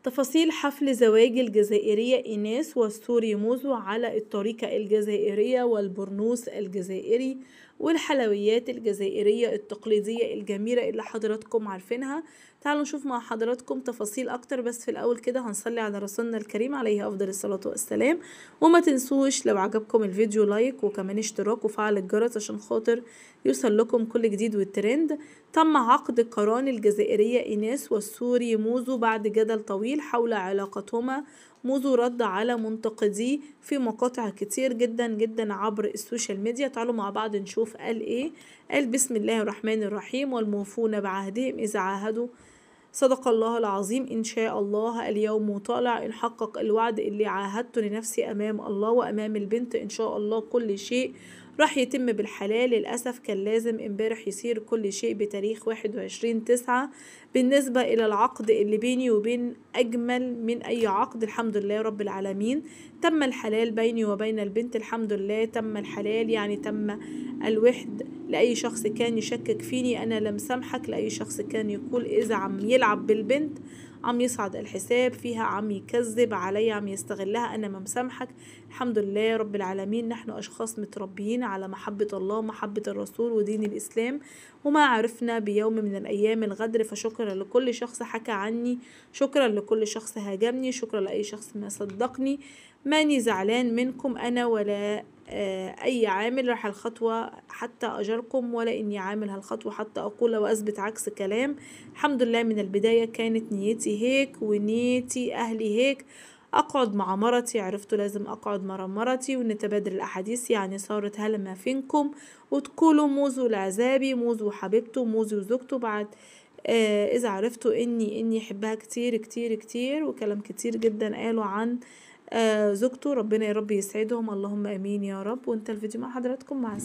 تفاصيل حفل زواج الجزائرية إيناس والسوري موزو على الطريقة الجزائرية والبرنوس الجزائري والحلويات الجزائرية التقليدية الجميلة اللي حضراتكم عارفينها. تعالوا نشوف مع حضراتكم تفاصيل أكتر، بس في الأول كده هنصلي على رسولنا الكريم عليه أفضل الصلاة والسلام. وما تنسوش لو عجبكم الفيديو لايك وكمان اشتراك وفعل الجرس عشان خاطر يوصل لكم كل جديد والترند. تم عقد قران الجزائرية إيناس والسوري موزو بعد جدل طويل حول علاقتهما. موزو رد على منتقديه في مقاطع كتير جدا جدا عبر السوشيال ميديا. تعالوا مع بعض نشوف قال ايه. قال: بسم الله الرحمن الرحيم، والموفون بعهدهم إذا عاهدوا صدق الله العظيم. إن شاء الله اليوم طالع إن حقق الوعد اللي عاهدته لنفسي أمام الله وأمام البنت. إن شاء الله كل شيء راح يتم بالحلال. للأسف كان لازم امبارح يصير كل شيء بتاريخ 21/9 بالنسبة إلى العقد اللي بيني وبين أجمل من أي عقد. الحمد لله رب العالمين تم الحلال بيني وبين البنت. الحمد لله تم الحلال، يعني تم الوحد. لأي شخص كان يشكك فيني أنا لم سامحك. لأي شخص كان يقول إذا عم يلعب بالبنت عم يصعد الحساب فيها، عم يكذب علي، عم يستغلها، أنا ما مسامحك. الحمد لله رب العالمين نحن أشخاص متربيين على محبة الله، محبة الرسول ودين الإسلام، وما عرفنا بيوم من الأيام الغدر. فشكرا لكل شخص حكى عني، شكرا لكل شخص هاجمني، شكرا لأي شخص ما صدقني. ماني زعلان منكم أنا ولا أي عامل راح الخطوة حتى أجركم، ولا إني عامل هالخطوة حتى أقول وأثبت عكس كلام. الحمد لله من البداية كانت نيتي هيك ونيتي أهلي هيك. أقعد مع مرتي، عرفتوا لازم أقعد مع مرتي ونتبادل الأحاديث، يعني صارت هلا ما فينكم وتقولوا موزو العذابي، موزو حبيبته، موزو وزوجته. بعد إذا عرفتوا إني أحبها كتير كتير كتير، وكلام كتير جدا قالوا عن زوجته. ربنا يا رب يسعدهم، اللهم امين يا رب. وانت الفيديو مع حضراتكم مع